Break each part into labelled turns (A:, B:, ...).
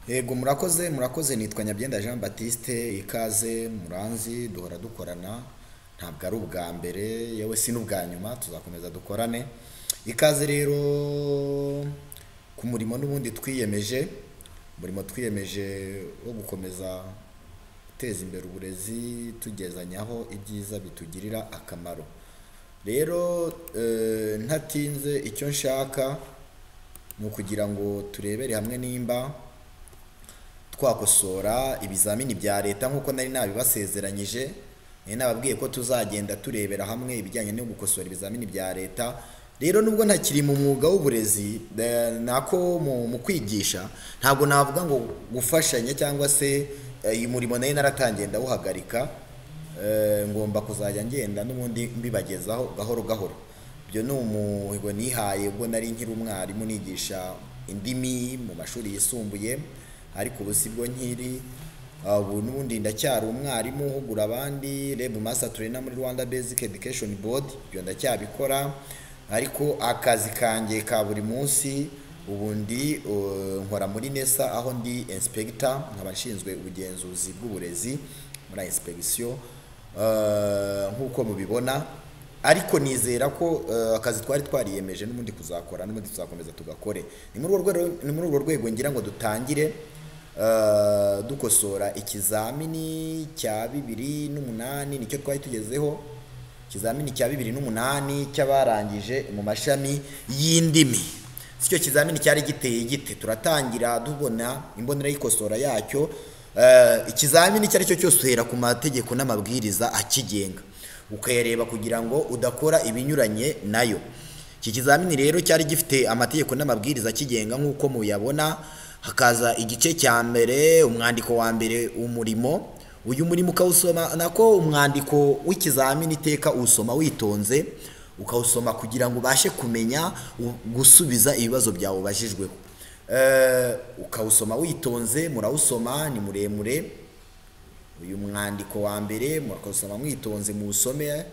A: Yego murakoze nitwa Nyabyenda Jean Baptiste ikaze muranzi duhora dukorana ntabwo ari ubwa mbere yewe si n'ubwa nyuma tuzakomeza dukorane ikaze rero ku murimo n'ubundi twiyemeje wo gukomeza guteza imbere uburezi tugezanyaho ibyiza bitugirira akamaro rero ntatinze icyo nshaka ni ukugira ngo turebere hamwe nimba twakosora ibizamini bya leta nk'uko nari nabibasezeranyije nababwiye ko tuzagenda turebera hamwe ibijyanye no gukosora ibizamini bya leta rero nubwo ntakiri mu mwuga w'uburezi nako mu kwigisha ntabwo navuga ngo gufashanya cyangwa se uyu murimo nari naratangiye ndawuhagarika ngomba kuzajya ngenda n'ubundi mbibagezaho gahoro gahoro ibyo ni umuhigo nihaye ubwo nari nkiri umwarimu nigisha indimi mu mashuri yisumbuye ariko ubu sibwo nkiri ubu n'ubundi ndacyari umwarimu uhugura abandi Reb Master Trainer muri Rwanda Basic Education Board ibyo ndacyabikora ariko akazi kanjye ka buri munsi ubundi nkora muri NESA aho ndi inspector nkaba nshinzwe ubugenzuzi bw'uburezi muri inspection nk'uko mubibona ariko nizera ko akazi twari twariyemeje n'ubundi kuzakora n'ubundi tuzakomeza tugakore ni muri urwo rwego ngira ngo dutangire dukosora ikizamini cya 2008 nicyo twari tugezeho ikizamini cya 2008 cy'abarangije mu mashami y'indimi sicyo kizamini cyari giteye gite turatangira dubona imbonera y'ikosora yacyo ikizamini cyari cyo cyose uhera ku mategeko n'amabwiriza akigenga ukayareba kugira ngo udakora ibinyuranye nayo iki kizamini rero cyari gifite amategeko n'amabwiriza akigenga nk'uko muyabona hakaza igice cya mbere umwandiko wa mbere umurimo uyu murimo ukawusoma nako umwandiko w'ikizamini iteka usoma witonze ukawusoma kugira ngo ubashe kumenya gusubiza ibibazo byawe bajijweho ukawusoma witonze murawusoma ni muremure uyu mwandiko wa mbere murakosoma mwitonze mu usome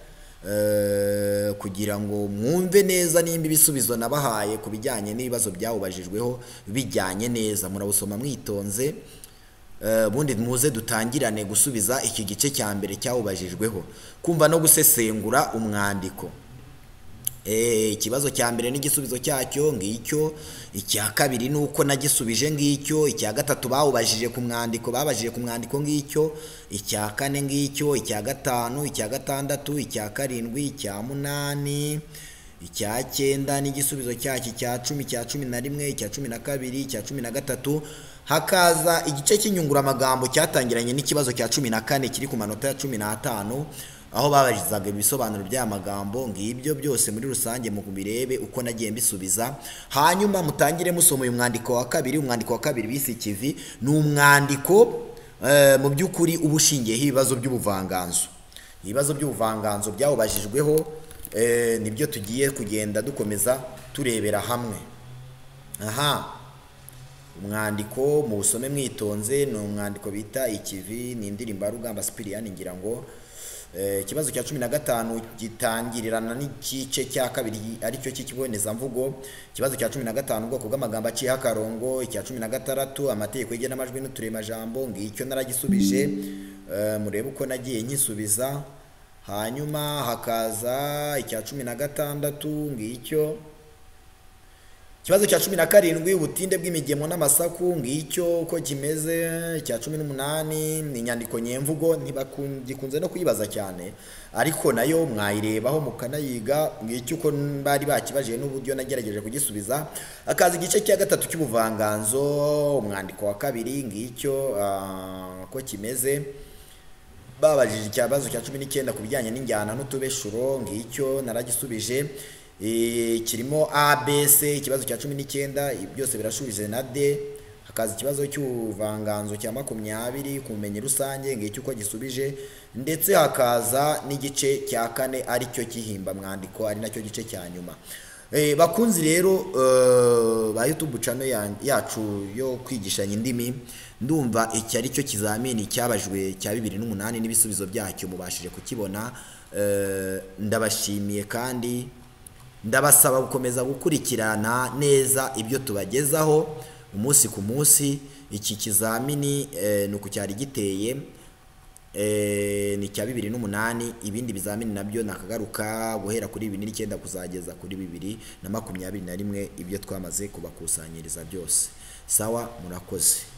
A: kugira ngo mwumve neza nimba ibisubizo nabahaye ku bijyanye n'ibibazo byawubajijweho bijyanye neza murawusoma mwitonze bundi muze dutangirane gusubiza iki gice cya mbere cyawubajijweho kumva no gusesengura umwandiko ikibazo cya mbere n'igisubizo cyacyo ngicyo icya kabiri nuko nagisubije ngicyo icya gatatu bawubajije ku mwandiko babajije ku mwandiko ngicyo icya kane ngicyo icya gatanu icya gatandatu icya karindwi icya munani icya cyenda n'igisubizo cyacyo icya cumi icya cumi na rimwe icya cumi na kabiri icya cumi na gatatu hakaza igice cy'inyunguramagambo cyatangiranye n'ikibazo cya cumi na kane kiri ku manota ya 15 aho babajizaga ibisobanuro by'amagambo ngibyo byose muri rusange mu kubirebe uko nagiye mbisubiza hanyuma mutangire musoma uyu mwandiko wa kabiri bise ikivi ni umwandiko mu by'ukuri ubushingiyeho ibibazo by'ubuvanganzo byawubajijweho nibyo tugiye kugenda dukomeza turebera hamwe umwandiko mu usome mwitonze ni umwandiko bita ikivi ni indirimbo rugamba Sipiriyani ngira ngo ikibazo cya 15 gitangirirana n'igice cya kabiri aricyo cy'ikibonezamvugo ikibazo cya 15 ubwoko bw'amagambo aciye akarongo icya 16 amategeko y'igena amajwi n'uturemajambo ngicyo naragisubije murebe uko nagiye nkisubiza hanyuma hakaza icya 16 ngicyo ikibazo cya 17 ubutinde bw'imigemo n'amasaku ngicyo uko kimeze cya 18 ni inyandiko nyemvugo ntibakunze no kuyibaza cyane ariko nayo mwayirebaho mukanayiga ngicyo uko bari bakibajije n'uburyo nagerageje kugisubiza akaza igice cya gatatu cy'ubuvanganzo umwandiko wa kabiri ngicyo uko kimeze babajije ikibazo cya 19 ku bijyanye n'injyana n'utubeshuro ngicyo naragisubije kirimo ABC ikibazo cya 19 byose birashubije na D hakaza ikibazo cy'ubuvanganzo cya 20 kumenye rusange ngicyo uko gisubije ndetse hakaza n'igice cya kane ari cyo kihimba mwandiko ari nacyo gice cya nyuma bakunzi rero ba YouTube channel yacu yo kwigishanya indimi ndumva iki ari cyo kizamini cyabajwe cya 2008 n'ibisubizo byacyo mubashije kukibona ndabashimiye kandi ndabasaba gukomeza gukurikirana neza ibyo tubagezaho umunsi ku munsi. Iki kizamini nuko cyari giteye, ni cya 2008. Ibindi bizamini nabyo nakagaruka guhera kuri 2009 kuzageza kuri 2021 ibyo twamaze kubakusanyiriza byose. Sawa, murakoze.